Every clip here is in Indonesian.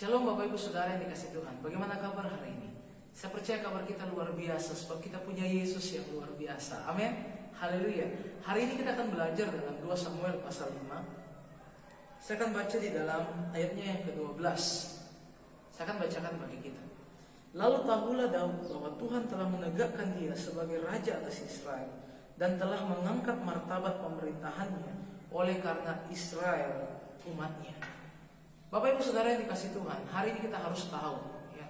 Shalom Bapak Ibu Saudara yang dikasih Tuhan. Bagaimana kabar hari ini? Saya percaya kabar kita luar biasa sebab kita punya Yesus yang luar biasa. Amin. Haleluya. Hari ini kita akan belajar dalam 2 Samuel pasal 5. Saya akan baca di dalam ayatnya yang ke-12. Saya akan bacakan bagi kita. Lalu tahulah Daud bahwa Tuhan telah menegakkan dia sebagai raja atas Israel dan telah mengangkat martabat pemerintahannya oleh karena Israel umatnya. Bapak Ibu Saudara yang dikasih Tuhan, hari ini kita harus tahu, ya,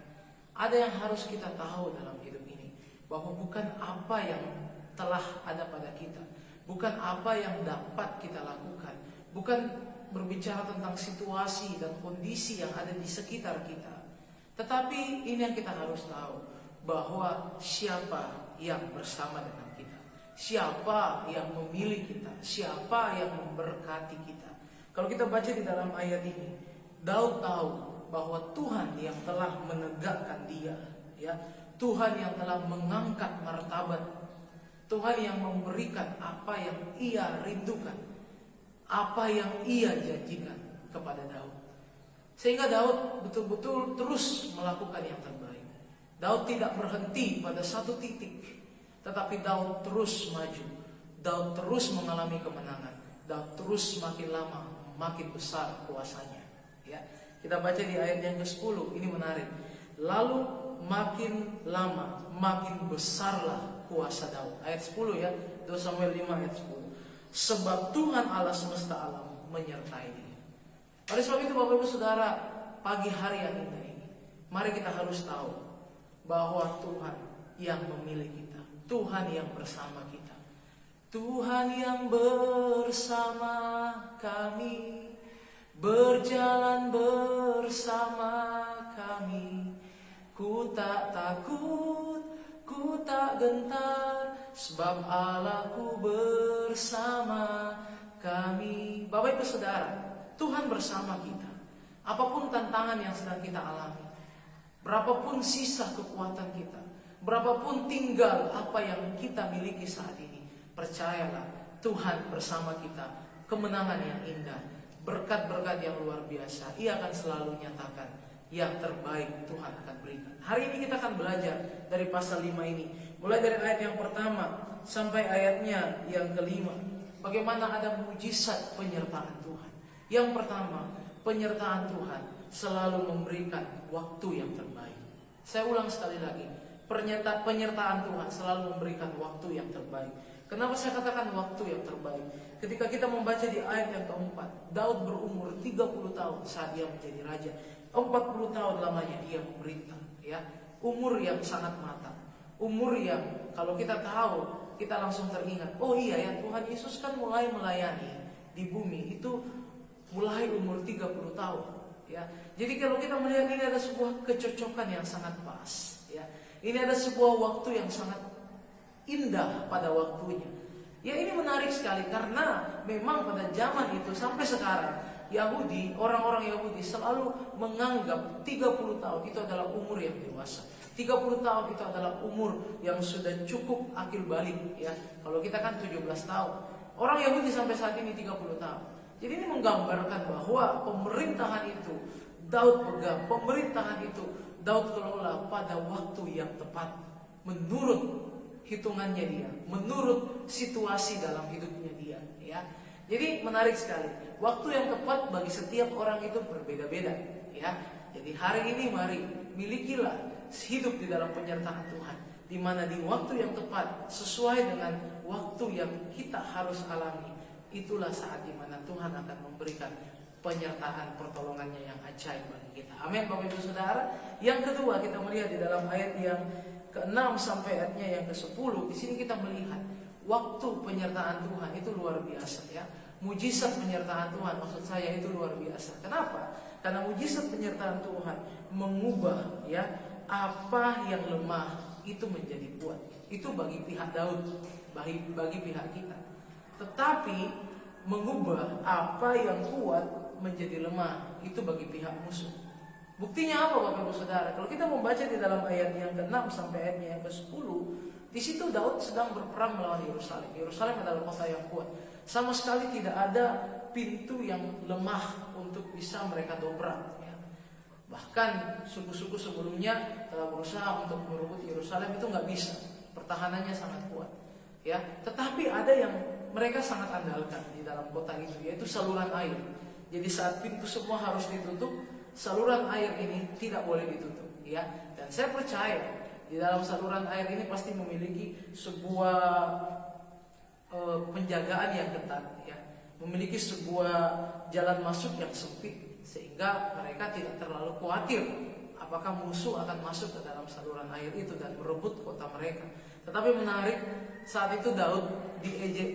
ada yang harus kita tahu dalam hidup ini, bahwa bukan apa yang telah ada pada kita, bukan apa yang dapat kita lakukan, bukan berbicara tentang situasi dan kondisi yang ada di sekitar kita, tetapi ini yang kita harus tahu, bahwa siapa yang bersama dengan kita, siapa yang memilih kita, siapa yang memberkati kita. Kalau kita baca di dalam ayat ini, Daud tahu bahwa Tuhan yang telah menegakkan dia, ya, Tuhan yang telah mengangkat martabat, Tuhan yang memberikan apa yang ia rindukan, apa yang ia janjikan kepada Daud. Sehingga Daud betul-betul terus melakukan yang terbaik. Daud tidak berhenti pada satu titik, tetapi Daud terus maju. Daud terus mengalami kemenangan. Daud terus makin lama makin besar kuasanya. Ya, kita baca di ayat yang ke-10, ini menarik. Lalu makin lama makin besarlah kuasa Daud. Ayat 10 ya, 2 Samuel 5 ayat 10. Sebab Tuhan Allah semesta alam menyertai dia. Oleh sebab itu Bapak Ibu Saudara, pagi hari yang indah ini, mari kita harus tahu bahwa Tuhan yang memilih kita, Tuhan yang bersama kita, Tuhan yang bersama kami, berjalan bersama kami. Ku tak takut, ku tak gentar, sebab Allahku bersama kami. Bapak Ibu Saudara, Tuhan bersama kita. Apapun tantangan yang sedang kita alami, berapapun sisa kekuatan kita, berapapun tinggal apa yang kita miliki saat ini, percayalah Tuhan bersama kita. Kemenangan yang indah, berkat-berkat yang luar biasa, ia akan selalu nyatakan yang terbaik Tuhan akan berikan. Hari ini kita akan belajar dari pasal 5 ini, mulai dari ayat yang pertama sampai ayatnya yang ke-5. Bagaimana ada mujizat penyertaan Tuhan. Yang pertama, penyertaan Tuhan selalu memberikan waktu yang terbaik. Saya ulang sekali lagi, penyertaan Tuhan selalu memberikan waktu yang terbaik. Kenapa saya katakan waktu yang terbaik? Ketika kita membaca di ayat yang ke-4, Daud berumur 30 tahun saat dia menjadi raja. 40 tahun lamanya dia memerintah, ya. Umur yang sangat matang. Umur yang kalau kita tahu, kita langsung teringat, oh iya ya, Tuhan Yesus kan mulai melayani di bumi itu mulai umur 30 tahun, ya. Jadi kalau kita melihat ini ada sebuah kecocokan yang sangat pas, ya. Ini ada sebuah waktu yang sangat indah pada waktunya. Ya, ini menarik sekali karena memang pada zaman itu sampai sekarang Yahudi, orang-orang Yahudi selalu menganggap 30 tahun itu adalah umur yang dewasa. 30 tahun itu adalah umur yang sudah cukup akil balik, ya. Kalau kita kan 17 tahun. Orang Yahudi sampai saat ini 30 tahun. Jadi ini menggambarkan bahwa pemerintahan itu Daud pegang, pemerintahan itu Daud kelola pada waktu yang tepat menurut hitungannya dia, menurut situasi dalam hidupnya dia, ya. Jadi menarik sekali. Waktu yang tepat bagi setiap orang itu berbeda-beda, ya. Jadi hari ini mari milikilah hidup di dalam penyertaan Tuhan, di mana di waktu yang tepat sesuai dengan waktu yang kita harus alami. Itulah saat di mana Tuhan akan memberikan penyertaan pertolongannya yang ajaib bagi kita. Amin Bapak Ibu Saudara. Yang kedua, kita melihat di dalam ayat yang ke-6 sampai ayatnya yang ke-10. Di sini kita melihat waktu penyertaan Tuhan itu luar biasa, ya. Mujizat penyertaan Tuhan maksud saya itu luar biasa. Kenapa? Karena mujizat penyertaan Tuhan mengubah, ya, apa yang lemah itu menjadi kuat. Itu bagi pihak Daud, bagi pihak kita. Tetapi mengubah apa yang kuat menjadi lemah itu bagi pihak musuh. Buktinya apa Bapak Ibu Saudara? Kalau kita membaca di dalam ayat yang ke-6 sampai ayatnya yang ke-10, di situ Daud sedang berperang melawan Yerusalem. Yerusalem adalah kota yang kuat. Sama sekali tidak ada pintu yang lemah untuk bisa mereka dobrak, ya. Bahkan suku-suku sebelumnya telah berusaha untuk merebut Yerusalem, itu nggak bisa, pertahanannya sangat kuat. Ya, tetapi ada yang mereka sangat andalkan di dalam kota itu, yaitu saluran air. Jadi saat pintu semua harus ditutup, saluran air ini tidak boleh ditutup. Ya, dan saya percaya di dalam saluran air ini pasti memiliki sebuah penjagaan yang ketat, ya, memiliki sebuah jalan masuk yang sempit, sehingga mereka tidak terlalu khawatir apakah musuh akan masuk ke dalam saluran air itu dan merebut kota mereka. Tetapi menarik, saat itu Daud diejek,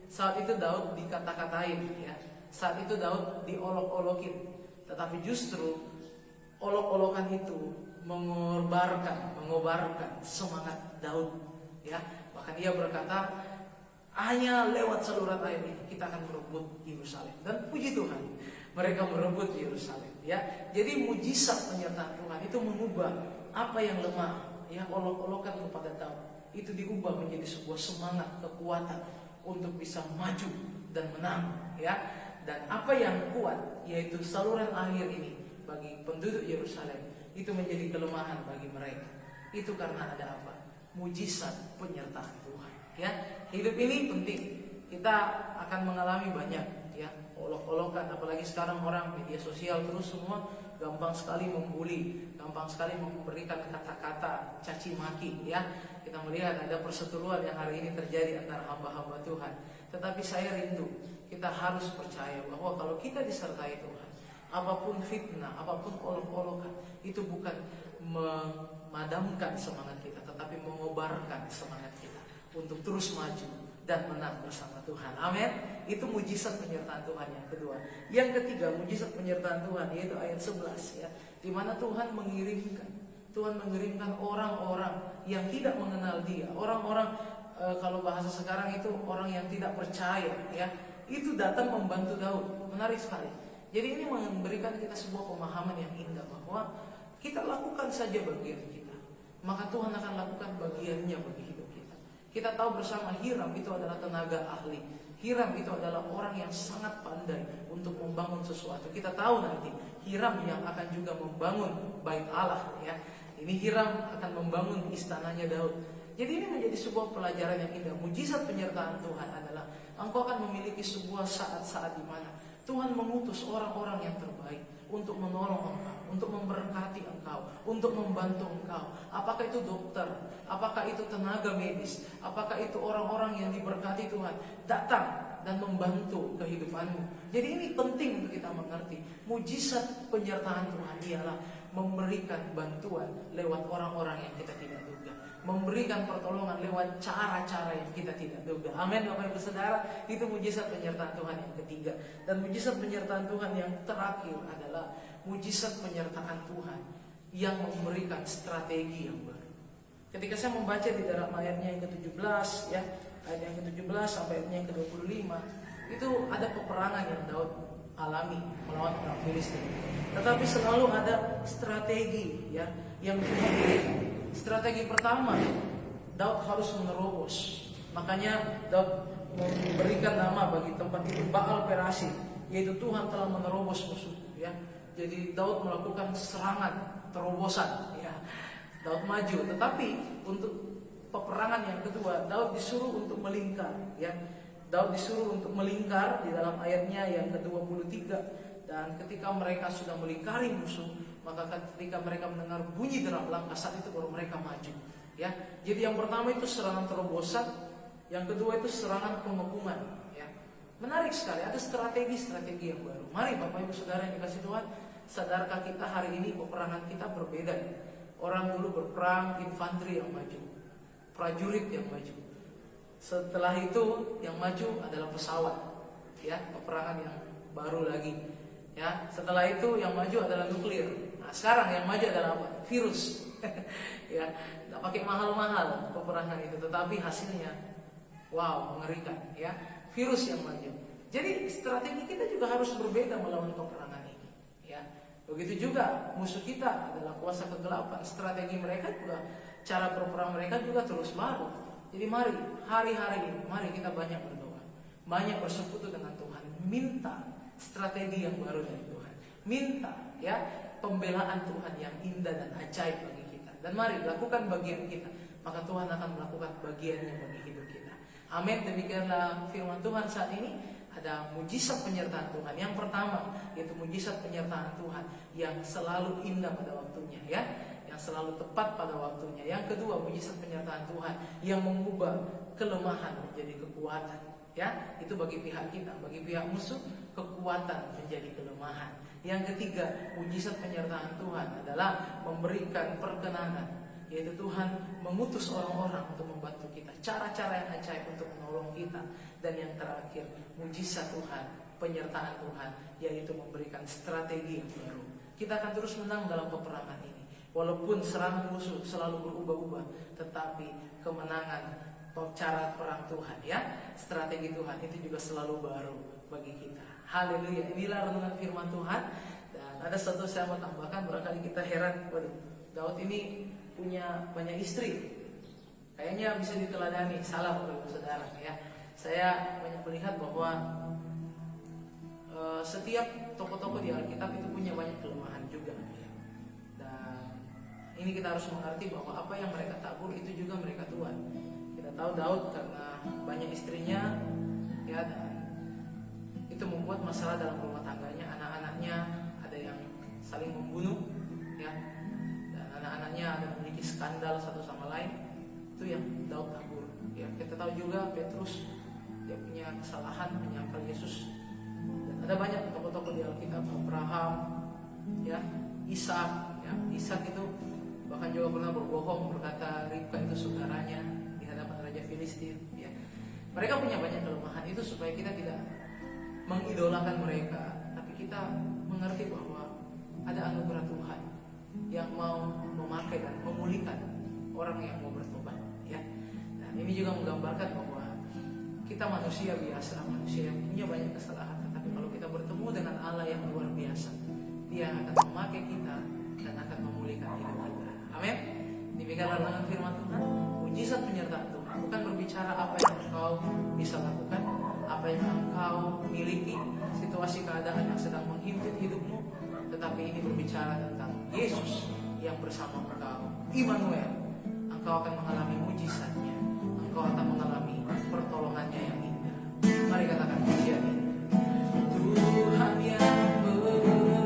saat itu Daud dikata-katain, ya, saat itu Daud diolok-olokin. Tetapi justru olok-olokan itu mengobarkan semangat Daud, ya. Bahkan dia berkata, hanya lewat saluran air ini kita akan merebut Yerusalem. Dan puji Tuhan, mereka merebut Yerusalem, ya. Jadi mujizat penyertaan Tuhan itu mengubah apa yang lemah, ya, olok-olokan kepada Daud, itu diubah menjadi sebuah semangat, kekuatan untuk bisa maju dan menang, ya. Dan apa yang kuat, yaitu saluran air ini bagi penduduk Yerusalem, itu menjadi kelemahan bagi mereka. Itu karena ada apa? Mujizat penyertaan Tuhan, ya. Hidup ini penting. Kita akan mengalami banyak, ya, olok-olokan. Apalagi sekarang orang media sosial terus semua gampang sekali membuli, gampang sekali memberikan kata-kata caci maki, ya. Kita melihat ada perseteruan yang hari ini terjadi antara hamba-hamba Tuhan. Tetapi saya rindu, kita harus percaya bahwa kalau kita disertai Tuhan, apapun fitnah, apapun olok-olokan, itu bukan memadamkan semangat kita, tetapi mengobarkan semangat kita untuk terus maju dan menang bersama Tuhan. Amin. Itu mujizat penyertaan Tuhan yang kedua. Yang ketiga, mujizat penyertaan Tuhan, yaitu ayat 11, ya, di mana Tuhan mengirimkan orang-orang yang tidak mengenal Dia, orang-orang kalau bahasa sekarang itu orang yang tidak percaya, ya, itu datang membantu Daud. Menarik sekali. Jadi ini memberikan kita sebuah pemahaman yang indah bahwa kita lakukan saja bagian kita, maka Tuhan akan lakukan bagiannya bagi hidup kita. Kita tahu bersama Hiram itu adalah tenaga ahli. Hiram itu adalah orang yang sangat pandai untuk membangun sesuatu. Kita tahu nanti Hiram yang akan juga membangun bait Allah, ya. Ini Hiram akan membangun istananya Daud. Jadi ini menjadi sebuah pelajaran yang indah. Mujizat penyertaan Tuhan adalah engkau akan memiliki sebuah saat-saat di mana Tuhan mengutus orang-orang yang terbaik untuk menolong engkau, untuk memberkati engkau, untuk membantu engkau. Apakah itu dokter, apakah itu tenaga medis, apakah itu orang-orang yang diberkati Tuhan, datang dan membantu kehidupanmu. Jadi ini penting untuk kita mengerti. Mujizat penyertaan Tuhan ialah memberikan bantuan lewat orang-orang yang kita tidak duga, memberikan pertolongan lewat cara-cara yang kita tidak duga. Amin, Bapak Ibu Saudara. Itu mujizat penyertaan Tuhan yang ketiga. Dan mujizat penyertaan Tuhan yang terakhir adalah mujizat penyertaan Tuhan yang memberikan strategi yang baru. Ketika saya membaca di dalam ayatnya yang ke-17, ya, ayat yang ke-17 sampai ayatnya yang ke-25, itu ada peperangan yang Daud alami melawan orang Filistin. Tetapi selalu ada strategi, ya, yang Tuhan berikan. Strategi pertama, Daud harus menerobos. Makanya Daud memberikan nama bagi tempat itu Baal Perasi, yaitu Tuhan telah menerobos musuh, ya. Jadi Daud melakukan serangan, terobosan, ya. Daud maju, tetapi untuk peperangan yang kedua, Daud disuruh untuk melingkar, ya. Daud disuruh untuk melingkar di dalam ayatnya yang ke-23. Dan ketika mereka sudah melingkari musuh, maka ketika mereka mendengar bunyi derap langkah, saat itu baru mereka maju, ya. Jadi yang pertama itu serangan terobosan, yang kedua itu serangan pengepungan, ya. Menarik sekali, ada strategi-strategi yang baru. Mari Bapak Ibu Saudara yang dikasih Tuhan, sadarkah kita hari ini peperangan kita berbeda, ya? Orang dulu berperang infanteri yang maju, prajurit yang maju. Setelah itu yang maju adalah pesawat, ya, peperangan yang baru lagi, ya. Setelah itu yang maju adalah nuklir. Nah, sekarang yang maju adalah apa? Virus. Ya, nggak pakai mahal-mahal peperangan itu, tetapi hasilnya wow, mengerikan, ya. Virus yang maju. Jadi strategi kita juga harus berbeda melawan peperangan ini, ya. Begitu juga musuh kita adalah kuasa kegelapan. Strategi mereka juga, cara berperang mereka juga terus baru. Jadi mari hari-hari ini, mari kita banyak berdoa, banyak bersekutu dengan Tuhan, minta strategi yang baru dari Tuhan, minta, ya, pembelaan Tuhan yang indah dan ajaib bagi kita. Dan mari lakukan bagian kita, maka Tuhan akan melakukan bagiannya bagi hidup kita. Amin. Demikianlah firman Tuhan saat ini. Ada mujizat penyertaan Tuhan. Yang pertama yaitu mujizat penyertaan Tuhan yang selalu indah pada waktunya, ya, yang selalu tepat pada waktunya. Yang kedua, mujizat penyertaan Tuhan yang mengubah kelemahan menjadi kekuatan, ya. Itu bagi pihak kita, bagi pihak musuh kekuatan menjadi kelemahan. Yang ketiga, mujizat penyertaan Tuhan adalah memberikan perkenanan, yaitu Tuhan mengutus orang-orang untuk membantu kita, cara-cara yang ajaib untuk menolong kita. Dan yang terakhir, mujizat Tuhan, penyertaan Tuhan, yaitu memberikan strategi yang baru. Kita akan terus menang dalam peperangan ini. Walaupun serangan musuh selalu berubah-ubah, tetapi kemenangan cara perang Tuhan, ya, strategi Tuhan itu juga selalu baru bagi kita. Haleluya. Inilah renungan firman Tuhan. Dan ada satu saya mau tambahkan, barangkali kita heran, waduh, Daud ini punya banyak istri, kayaknya bisa diteladani. Salah Bapak Ibu Saudara, ya. Saya banyak melihat bahwa setiap tokoh-tokoh di Alkitab itu punya banyak kelemahan juga, ya. Dan ini kita harus mengerti bahwa apa yang mereka tabur itu juga mereka tuai. Kita tahu Daud karena banyak istrinya, ya, dan itu membuat masalah dalam rumah tangganya. Anak-anaknya ada yang saling membunuh, ya, dan anak-anaknya ada memiliki skandal satu sama lain. Itu yang Daud tabur, ya. Kita tahu juga Petrus, dia punya kesalahan menyangkal Yesus. Dan ada banyak tokoh-tokoh di Alkitab, Abraham, ya, Ishak, ya. Ishak itu bahkan juga pernah berbohong, berkata Ribka itu saudaranya di hadapan Raja Filistin, ya. Mereka punya banyak kelemahan. Itu supaya kita tidak mengidolakan mereka, tapi kita mengerti bahwa ada anugerah Tuhan yang mau memakai dan memulihkan orang yang mau bertobat, ya. Dan ini juga menggambarkan bahwa kita manusia biasa, manusia yang punya banyak kesalahan, tetapi kalau kita bertemu dengan Allah yang luar biasa, Dia akan memakai kita dan akan memulihkan hidup kita. Amin. Demikianlah renungan firman Tuhan. Mujizat penyertaan Tuhan bukan berbicara apa yang engkau bisa lakukan, apa yang engkau miliki, situasi keadaan yang sedang menghimpit hidupmu, tetapi ini berbicara tentang Yesus yang bersama engkau, Immanuel. Engkau akan mengalami mujizatnya, engkau akan mengalami pertolongannya yang indah. Mari katakan pujian ini. Tuhan yang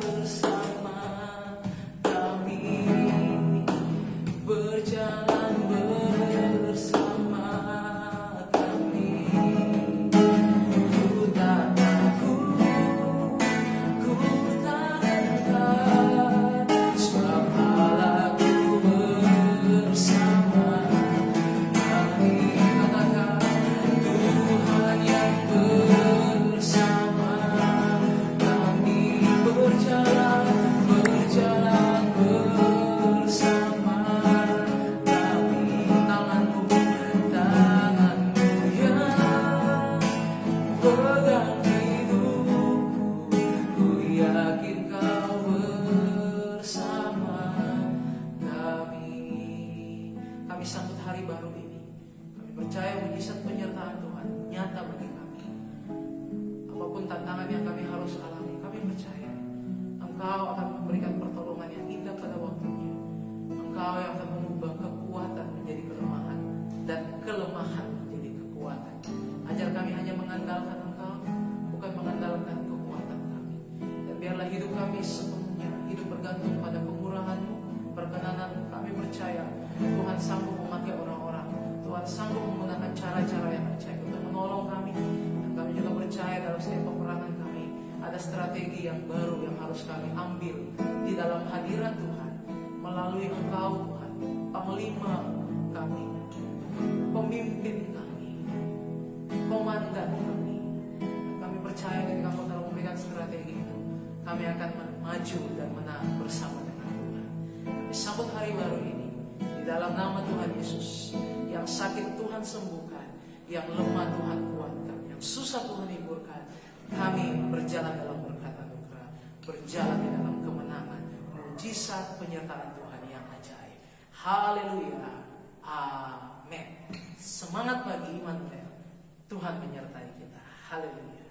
bersama kami, berjalan bersama kami. Ku tak takut, ku tak gentar, sebab Allahku bersama kami. Katakan, Tuhan yang bersama kami, berjalan bersama kami. Tanganmu ya pegang hidupku, ku yakin kau bersama kami. Kami sambut hari baru ini. Kami percaya mujizat penyertaan Tuhan nyata bagi kami. Apapun tantangan yang kami harus alami, kami percaya Engkau akan memberikan pertolongan yang indah pada waktunya. Engkau yang akan mengubah kekuatan menjadi kelemahan dan kelemahan menjadi kekuatan. Ajar kami hanya mengandalkan Engkau, bukan mengandalkan kekuatan kami. Dan biarlah hidup kami sepenuhnya hidup bergantung pada kemurahan-Mu, perkenananmu. Kami percaya Tuhan sanggup memakai orang-orang, Tuhan sanggup menggunakan cara-cara yang ajaib untuk menolong kami. Dan kami juga percaya dalam setiap peperangan kami ada strategi yang baru yang harus kami ambil di dalam hadirat Tuhan, melalui Engkau Tuhan, Panglima kami, pemimpin kami, komandan kami. Dan kami percaya ketika Engkau telah memberikan strategi itu, kami akan maju dan menang bersama dengan Tuhan. Kami sambut hari baru ini di dalam nama Tuhan Yesus. Yang sakit Tuhan sembuhkan, yang lemah Tuhan kuatkan, yang susah Tuhan hiburkan. Kami berjalan dalam berkat anugerah, berjalan di dalam kemenangan, mujizat penyertaan Tuhan yang ajaib. Haleluya, amin. Semangat bagi Immanuel, Tuhan menyertai kita. Haleluya.